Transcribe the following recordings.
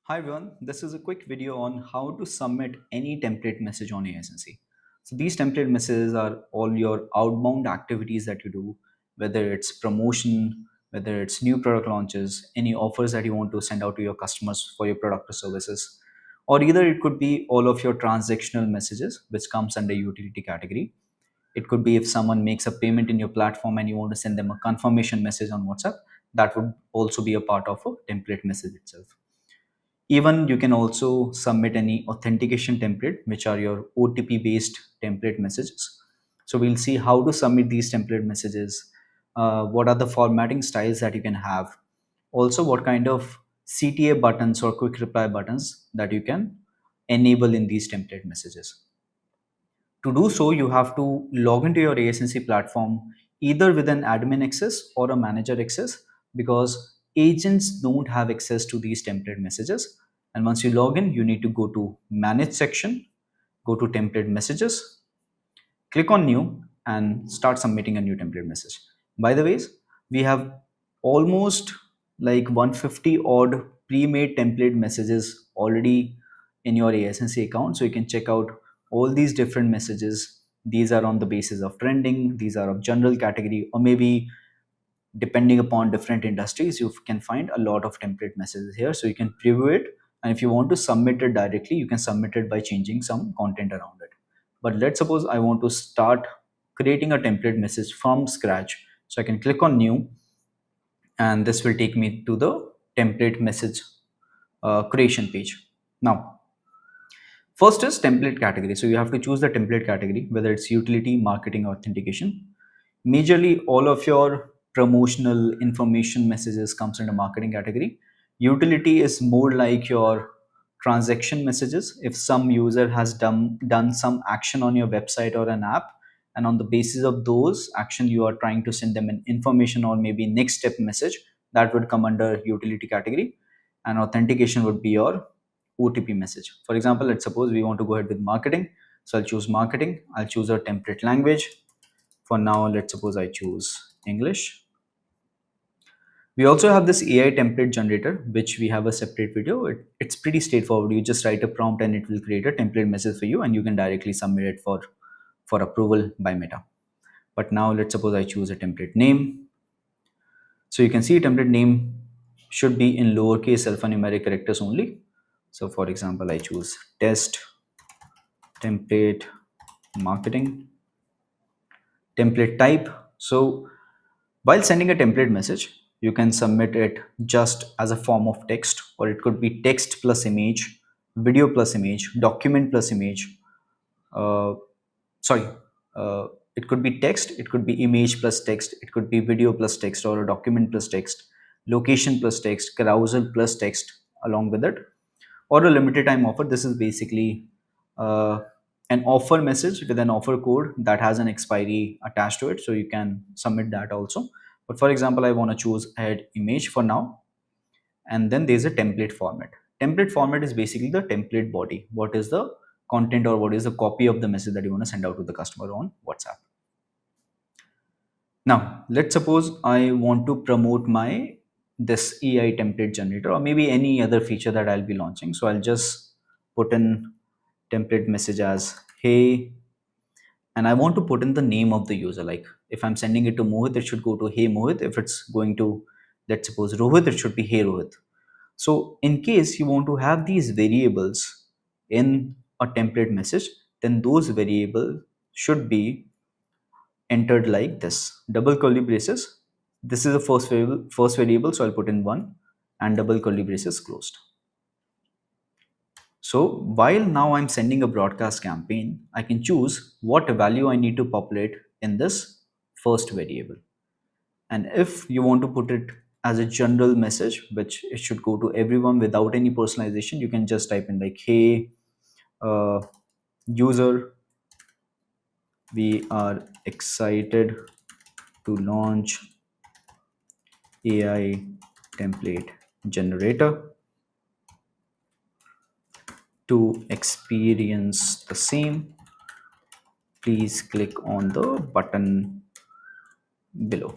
Hi everyone, this is a quick video on how to submit any template message on AiSensy. So these template messages are all your outbound activities that you do, whether it's promotion, whether it's new product launches, any offers that you want to send out to your customers for your product or services, or either it could be all of your transactional messages, which comes under utility category. It could be if someone makes a payment in your platform and you want to send them a confirmation message on WhatsApp, that would also be a part of a template message itself. Even you can also submit any authentication template, which are your OTP based template messages. So we'll see how to submit these template messages, what are the formatting styles that you can have, also what kind of CTA buttons or quick reply buttons that you can enable in these template messages. To do so, you have to log into your ASNC platform either with an admin access or a manager access, because agents don't have access to these template messages. And once you log in, you need to go to manage section, go to template messages, click on new and start submitting a new template message. By the way, we have almost like 150 odd pre-made template messages already in your ASNC account. So you can check out all these different messages. These are on the basis of trending, these are of general category, or maybe depending upon different industries, you can find a lot of template messages here. So you can preview it, and if you want to submit it directly, you can submit it by changing some content around it. But let's suppose I want to start creating a template message from scratch. So I can click on new, and this will take me to the template message creation page. Now, first is template category. So you have to choose the template category, whether it's utility, marketing, or authentication. Majorly, all of your promotional information messages comes under marketing category. Utility is more like your transaction messages. If some user has done some action on your website or an app, and on the basis of those action, you are trying to send them an information or maybe next step message, that would come under utility category. And authentication would be your OTP message. For example, let's suppose we want to go ahead with marketing. So I'll choose marketing. I'll choose a template language. For now, let's suppose I choose English. We also have this AI template generator, which we have a separate video. It's pretty straightforward. You just write a prompt and it will create a template message for you, and you can directly submit it for approval by Meta. But now let's suppose I choose a template name. So you can see template name should be in lowercase alphanumeric characters only. So for example, I choose test template marketing. Template type. So while sending a template message, you can submit it just as a form of text, or it could be text plus image, video plus image, document plus image. Uh, sorry, uh, it could be text, it could be image plus text, it could be video plus text, or a document plus text, location plus text, carousel plus text along with it, or a limited time offer. This is basically uh, an offer message with an offer code that has an expiry attached to it, so you can submit that also. But for example, I want to choose add image for now, and then there's a template format. Template format is basically the template body. What is the content, or what is the copy of the message that you want to send out to the customer on WhatsApp? Now, let's suppose I want to promote my this AI template generator, or maybe any other feature that I'll be launching. So I'll just put in template message as hey, and I want to put in the name of the user. Like if I'm sending it to Mohit, it should go to hey Mohit. If it's going to, let's suppose, Rohit, it should be hey Rohit. So in case you want to have these variables in a template message, then those variables should be entered like this: double curly braces. This is the first variable, so I'll put in 1, and double curly braces closed. So while now I'm sending a broadcast campaign, I can choose what value I need to populate in this first variable. And if you want to put it as a general message, which it should go to everyone without any personalization, you can just type in like hey user, we are excited to launch AI template generator. To experience the same, please click on the button below.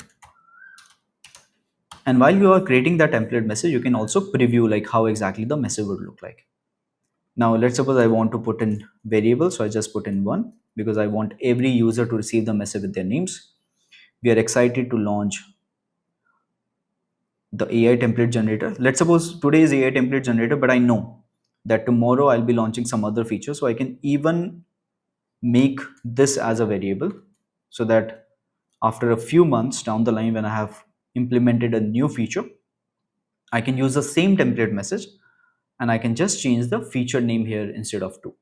And while you are creating that template message, you can also preview like how exactly the message would look like. Now let's suppose I want to put in variable, so I just put in 1 because I want every user to receive the message with their names. We are excited to launch the AI template generator. Let's suppose today is AI template generator, but I know that tomorrow I'll be launching some other feature, so I can even make this as a variable, so that after a few months down the line when I have implemented a new feature, I can use the same template message and I can just change the feature name here instead of 2.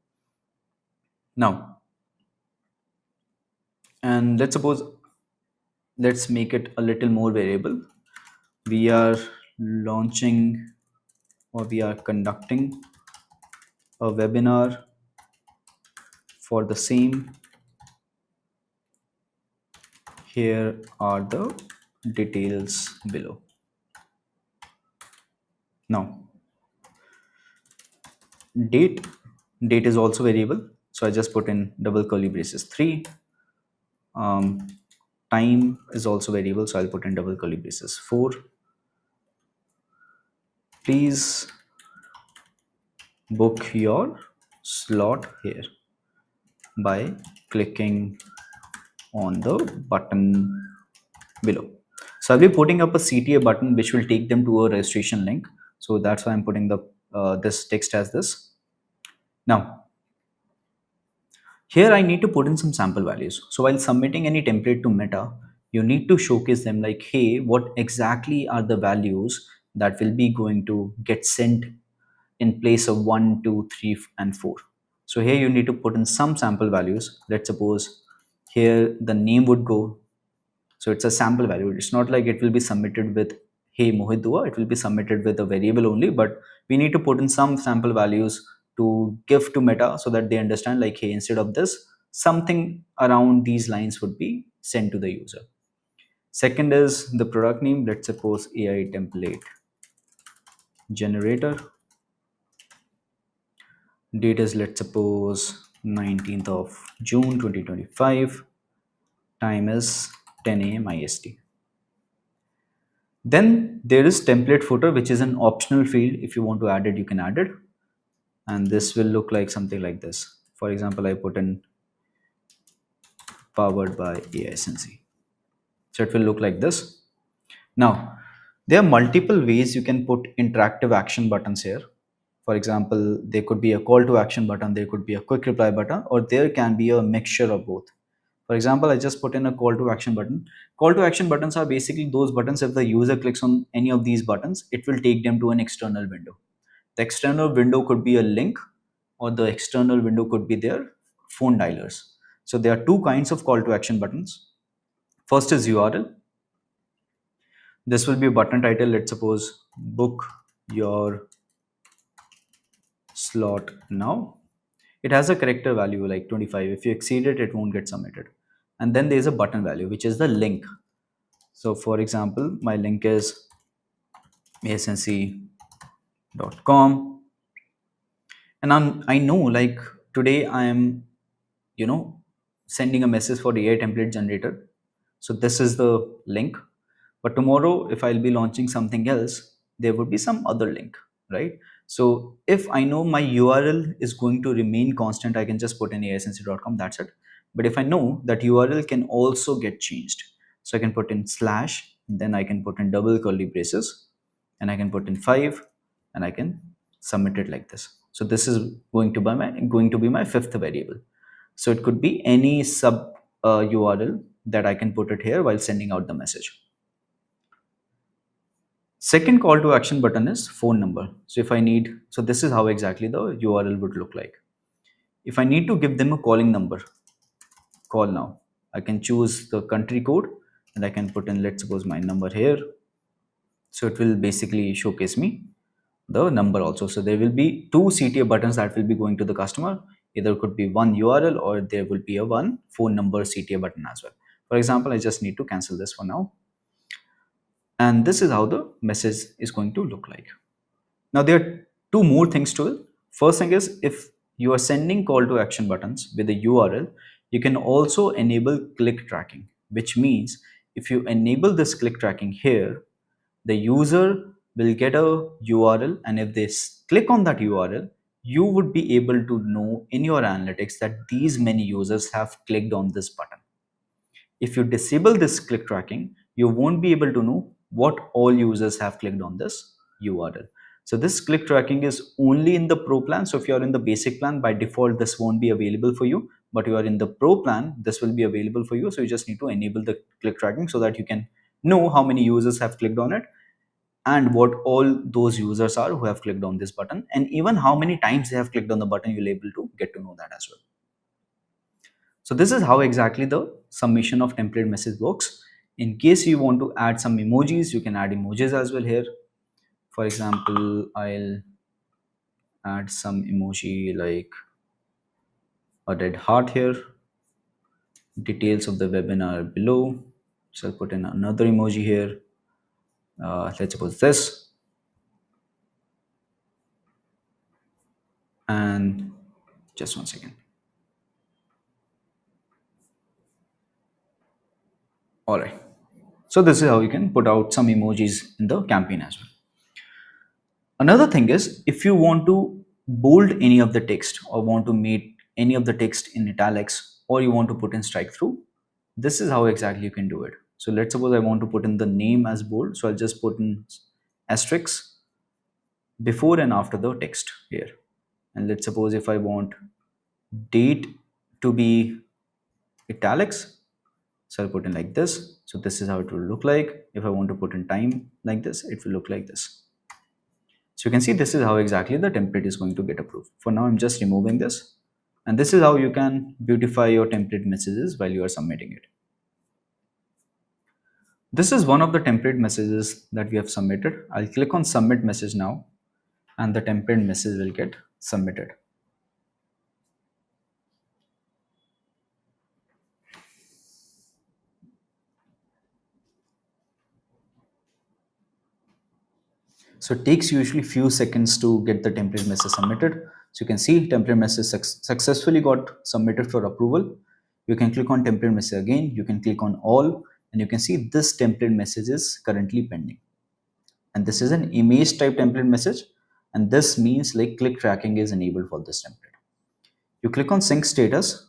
Now, and let's suppose, let's make it a little more variable. We are launching, or we are conducting a webinar for the same. Here are the details below. Now, date, date is also variable, so I just put in double curly braces 3. Time is also variable, so I'll put in double curly braces 4. Please book your slot here by clicking on the button below. So I'll be putting up a CTA button which will take them to a registration link. So that's why I'm putting the this text as this. Now, here I need to put in some sample values. So while submitting any template to Meta, you need to showcase them like, hey, what exactly are the values that will be going to get sent in place of 1, 2, 3, and 4. So here you need to put in some sample values. Let's suppose here the name would go. So it's a sample value. It's not like it will be submitted with, hey, Mohit Dua. It will be submitted with a variable only, but we need to put in some sample values to give to Meta so that they understand like, hey, instead of this, something around these lines would be sent to the user. Second is the product name. Let's suppose AI template generator. Date is, let's suppose, 19th of June 2025. Time is 10 a.m. IST. Then there is template footer, which is an optional field. If you want to add it, you can add it. And this will look like something like this. For example, I put in powered by AiSensy. So it will look like this. Now, there are multiple ways you can put interactive action buttons here. For example, there could be a call to action button, there could be a quick reply button, or there can be a mixture of both. For example, I just put in a call to action button. Call to action buttons are basically those buttons. If the user clicks on any of these buttons, it will take them to an external window. The external window could be a link, or the external window could be their phone dialers. So there are two kinds of call to action buttons. First is URL. This will be a button title. Let's suppose book your slot now. It has a character value like 25. If you exceed it, it won't get submitted. And then there's a button value, which is the link. So for example, my link is aisensy.com. And I know like today I am, sending a message for the AI template generator. So this is the link. But tomorrow, if I'll be launching something else, there would be some other link, right? So if I know my URL is going to remain constant, I can just put in aisensy.com, that's it. But if I know that URL can also get changed, so I can put in slash, then I can put in double curly braces, and I can put in 5, and I can submit it like this. So this is going to be my fifth variable. So it could be any sub URL that I can put it here while sending out the message. Second call to action button is phone number. So if I need, so this is how exactly the URL would look like. If I need to give them a calling number, call now. I can choose the country code and I can put in, let's suppose, my number here. So it will basically showcase me the number also. So there will be two CTA buttons that will be going to the customer. Either could be one URL or there will be a one phone number CTA button as well. For example, I just need to cancel this for now. And this is how the message is going to look like. Now there are two more things to it. First thing is, if you are sending call to action buttons with a URL, you can also enable click tracking, which means if you enable this click tracking here, The user will get a URL, and if they click on that URL, you would be able to know in your analytics that these many users have clicked on this button. If you disable this click tracking, you won't be able to know what all users have clicked on this URL. So this click tracking is only in the pro plan. So if you are in the basic plan, by default, this won't be available for you, but you are in the pro plan, this will be available for you. So you just need to enable the click tracking so that you can know how many users have clicked on it and what all those users are who have clicked on this button, and even how many times they have clicked on the button. You'll able to get to know that as well. So this is how exactly the submission of template message works. In case you want to add some emojis, you can add emojis as well here. For example, I'll add some emoji like a red heart here. Details of the webinar below. So I'll put in another emoji here. Let's suppose this. And just one second. All right. So this is how you can put out some emojis in the campaign as well. Another thing is, if you want to bold any of the text or want to make any of the text in italics, or you want to put in strike through, this is how exactly you can do it. So let's suppose I want to put in the name as bold. So I'll just put in asterisks before and after the text here. And let's suppose if I want date to be italics, so I'll put in like this. So this is how it will look like. If I want to put in time like this, it will look like this. So you can see this is how exactly the template is going to get approved. For now, I'm just removing this. And this is how you can beautify your template messages while you are submitting it. This is one of the template messages that we have submitted. I'll click on submit message now, and the template message will get submitted. So it takes usually few seconds to get the template message submitted. So you can see template message successfully got submitted for approval. You can click on template message again. You can click on all, and you can see this template message is currently pending. And this is an image type template message. And this means like click tracking is enabled for this template. You click on sync status,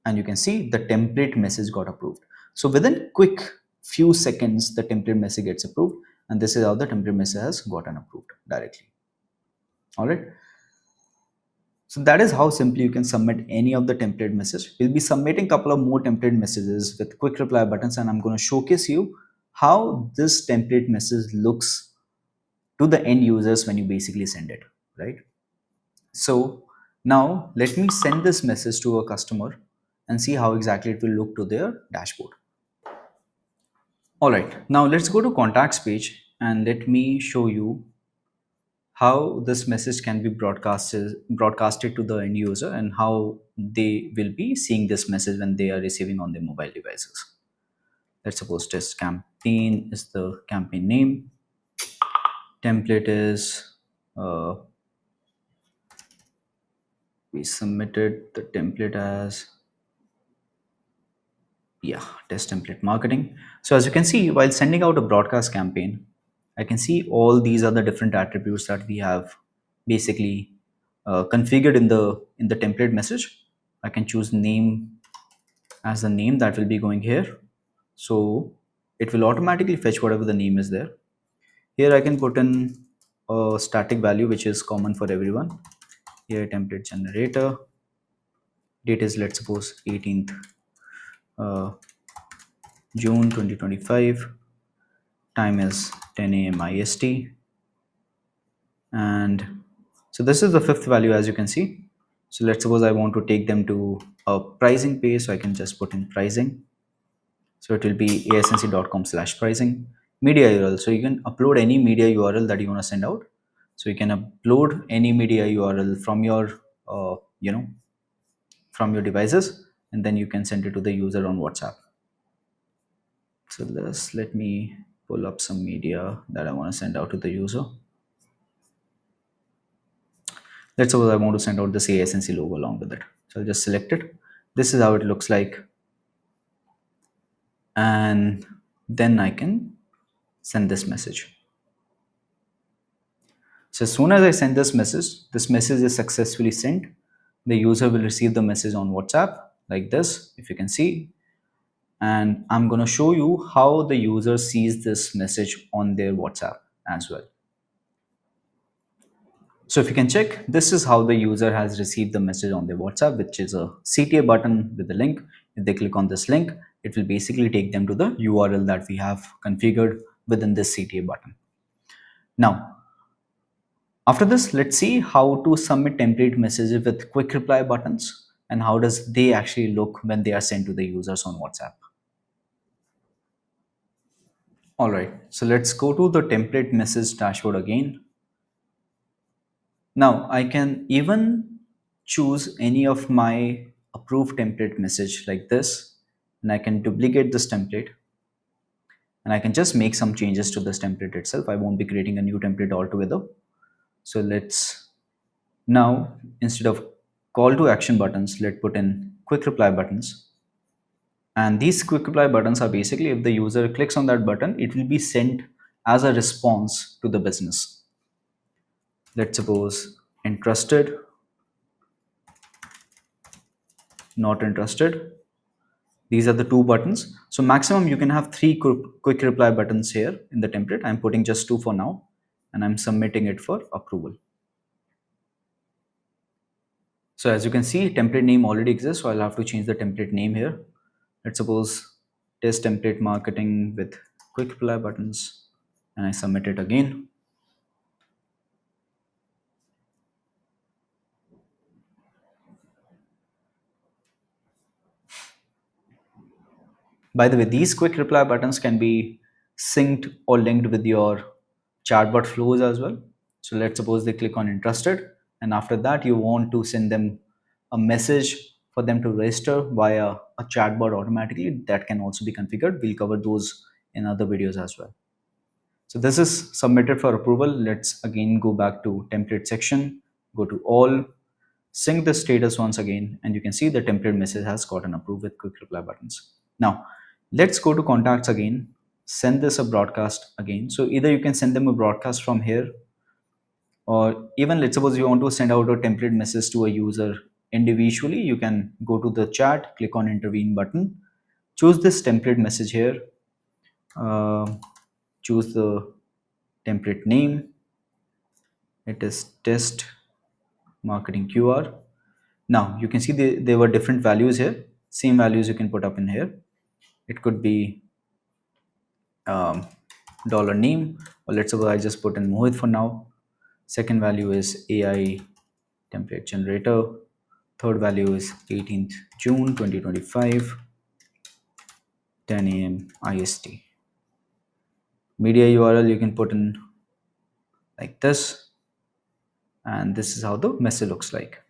and you can see the template message got approved. So within quick few seconds, the template message gets approved, and this is how the template message has gotten approved directly. All right. So that is how simply you can submit any of the template message. We'll be submitting a couple of more template messages with quick reply buttons, and I'm going to showcase you how this template message looks to the end users when you basically send it, right? So now let me send this message to a customer and see how exactly it will look to their dashboard. All right, now let's go to contacts page and let me show you how this message can be broadcasted to the end user and how they will be seeing this message when they are receiving on their mobile devices. Let's suppose test campaign is the campaign name. Template is we submitted the template as test template marketing. So as you can see, while sending out a broadcast campaign, I can see all these are the different attributes that we have basically configured in the template message. I can choose name as the name that will be going here. So it will automatically fetch whatever the name is there. Here I can put in a static value which is common for everyone. Here template generator. Date is, let's suppose, 18th June 2025. Time is 10 a.m. IST. And so this is the fifth value, as you can see. So let's suppose I want to take them to a pricing page. So I can just put in pricing. So it will be aisensy.com/pricing. Media URL. So you can upload any media URL that you want to send out. So you can upload any media URL from your, from your devices, and then you can send it to the user on WhatsApp. So let me pull up some media that I want to send out to the user. Let's suppose I want to send out the AiSensy logo along with it. So I'll just select it. This is how it looks like. And then I can send this message. So as soon as I send this message is successfully sent. The user will receive the message on WhatsApp like this, if you can see. And I'm going to show you how the user sees this message on their WhatsApp as well. So if you can check, this is how the user has received the message on their WhatsApp, which is a CTA button with the link. If they click on this link, it will basically take them to the URL that we have configured within this CTA button. Now, after this, let's see how to submit template messages with quick reply buttons and how does they actually look when they are sent to the users on WhatsApp. All right, so let's go to the template message dashboard again. Now I can even choose any of my approved template message like this, and I can duplicate this template and I can just make some changes to this template itself. I won't be creating a new template altogether. So let's now, instead of call to action buttons, let's put in quick reply buttons. And these quick reply buttons are basically, if the user clicks on that button, it will be sent as a response to the business. Let's suppose interested, not interested. These are the two buttons. So maximum you can have three quick reply buttons here in the template. I'm putting just two for now and I'm submitting it for approval. So as you can see, template name already exists. So I'll have to change the template name here. Let's suppose test template marketing with quick reply buttons, and I submit it again. By the way, these quick reply buttons can be synced or linked with your chatbot flows as well. So let's suppose they click on interested, and after that you want to send them a message for them to register via a chatbot automatically. That can also be configured. We'll cover those in other videos as well. So this is submitted for approval. Let's again go back to template section, go to all, sync the status once again, and you can see the template message has gotten approved with quick reply buttons. Now let's go to contacts again, send this a broadcast again. So either you can send them a broadcast from here, or even let's suppose you want to send out a template message to a user individually, you can go to the chat, click on intervene button, choose this template message here, choose the template name, it is test marketing QR. Now you can see there were different values here. Same values you can put up in here. It could be dollar name, or let's suppose I just put in Mohit for now. Second value is AI template generator. Third value is 18th June 2025, 10 a.m. IST. Media URL you can put in like this, and this is how the message looks like.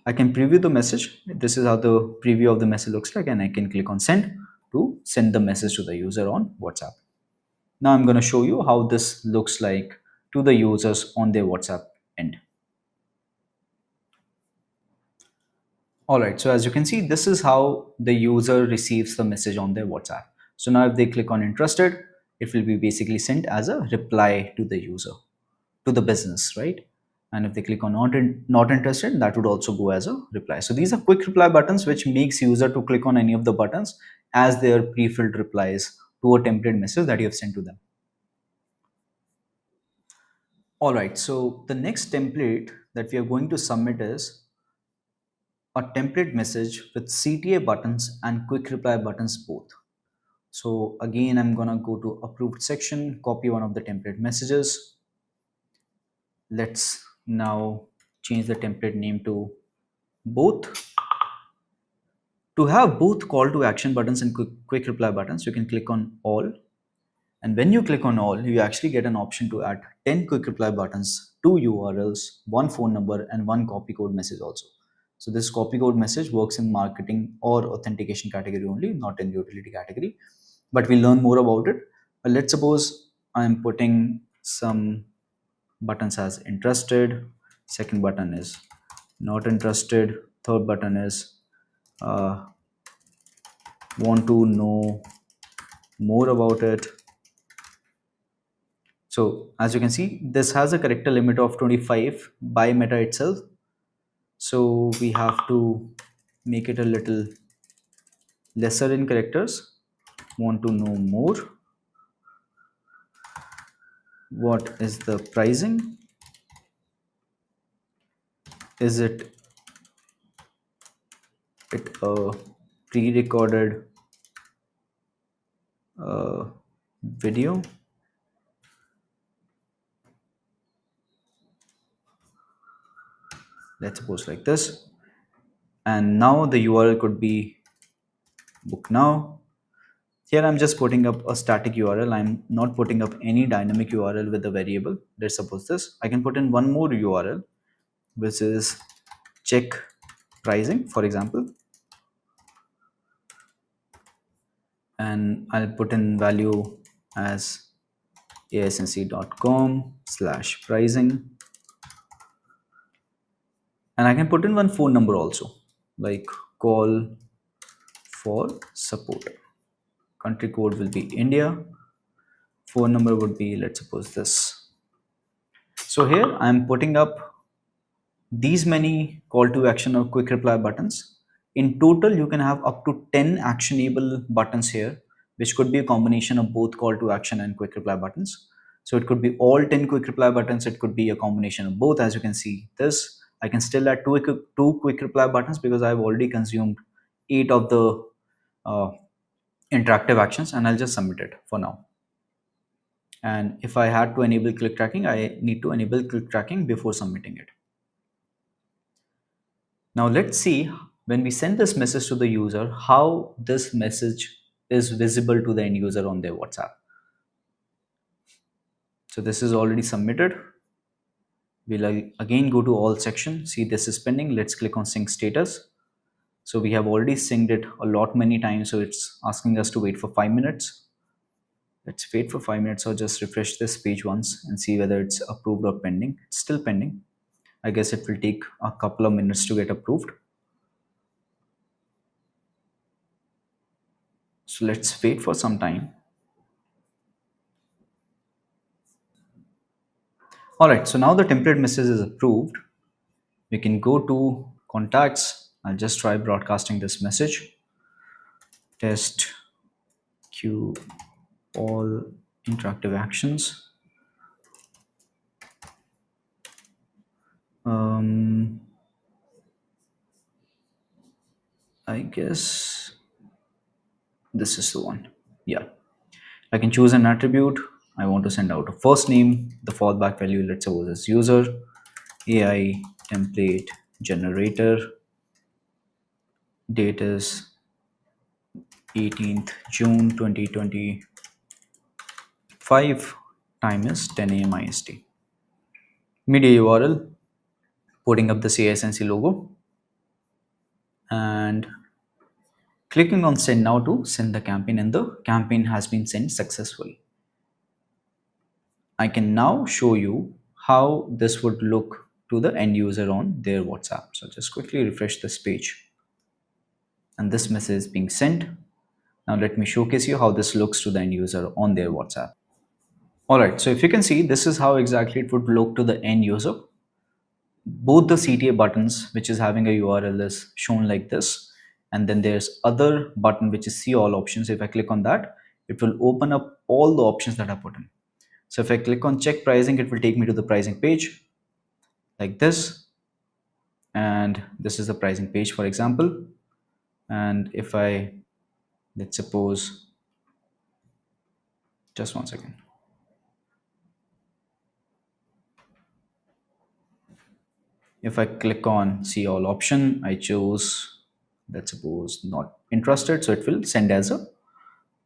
I can preview the message. This is how the preview of the message looks like, and I can click on send to send the message to the user on WhatsApp. Now I'm going to show you how this looks like to the users on their WhatsApp end. All right, so as you can see, this is how the user receives the message on their WhatsApp. So now if they click on interested, it will be basically sent as a reply to the user, to the business, right? And if they click on not interested, that would also go as a reply. So these are quick reply buttons, which makes user to click on any of the buttons as their pre-filled replies to a template message that you have sent to them. All right, so the next template that we are going to submit is a template message with CTA buttons and quick reply buttons both. So again, I'm gonna go to approved section, copy one of the template messages. Let's now change the template name to both. To have both call to action buttons and quick reply buttons, you can click on all. And when you click on all, you actually get an option to add 10 quick reply buttons, 2 URLs, 1 phone number, and 1 copy code message also. So this copy code message works in marketing or authentication category only, not in utility category. But we'll learn more about it. Let's suppose I'm putting some buttons as interested. Second button is not interested. Third button is want to know more about it. So as you can see, this has a character limit of 25 by Meta itself. So we have to make it a little lesser in characters. Want to know more? What is the pricing? Is it a pre-recorded uh, video? Let's suppose like this. And now the URL could be book now. Here I'm just putting up a static URL. I'm not putting up any dynamic URL with a variable. Let's suppose this. I can put in one more URL, which is check pricing, for example. And I'll put in value as aisensy.com/pricing. And I can put in one phone number also, like call for support. Country code will be India. Phone number would be, let's suppose this. So here I'm putting up these many call to action or quick reply buttons. In total, you can have up to 10 actionable buttons here, which could be a combination of both call to action and quick reply buttons. So it could be all 10 quick reply buttons. It could be a combination of both. As you can see this, I can still add two quick reply buttons because I've already consumed 8 of the uh, interactive actions, and I'll just submit it for now. And if I had to enable click tracking, I need to enable click tracking before submitting it. Now let's see, when we send this message to the user, how this message is visible to the end user on their WhatsApp. So this is already submitted. We'll again go to all section. See, this is pending. Let's click on sync status. So we have already synced it a lot many times. So it's asking us to wait for 5 minutes. Let's wait for 5 minutes or just refresh this page once and see whether it's approved or pending. It's still pending. I guess it will take a couple of minutes to get approved. So let's wait for some time. All right, so now the template message is approved. We can go to contacts. I'll just try broadcasting this message. Test queue all interactive actions. I guess this is the one. Yeah, I can choose an attribute. I want to send out a first name. The fallback value, let's suppose, is user. AI template generator. Date is 18th June 2025. Time is 10 a.m. IST. Media URL, putting up the AiSensy logo, and clicking on send now to send the campaign, and the campaign has been sent successfully. I can now show you how this would look to the end user on their WhatsApp. So just quickly refresh this page, and this message is being sent. Now let me showcase you how this looks to the end user on their WhatsApp. All right, so if you can see, this is how exactly it would look to the end user. Both the CTA buttons, which is having a URL, is shown like this, and then there's other button which is see all options. If I click on that, it will open up all the options that I put in. So if I click on check pricing, it will take me to the pricing page like this, and this is the pricing page, for example. And if I, let's suppose, just one second. If I click on see all option, I choose, let's suppose, not interested, so it will send as a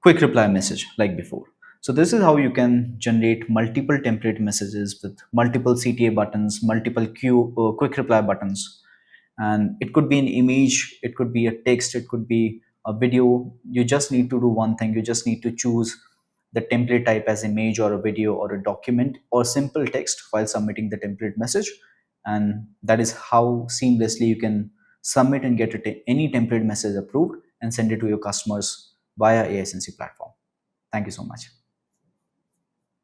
quick reply message like before. So this is how you can generate multiple template messages with multiple CTA buttons, multiple quick reply buttons. And it could be an image, it could be a text, it could be a video. You just need to do one thing. You just need to choose the template type as image or a video or a document or simple text while submitting the template message. And that is how seamlessly you can submit and get any template message approved and send it to your customers via AiSensy platform. Thank you so much.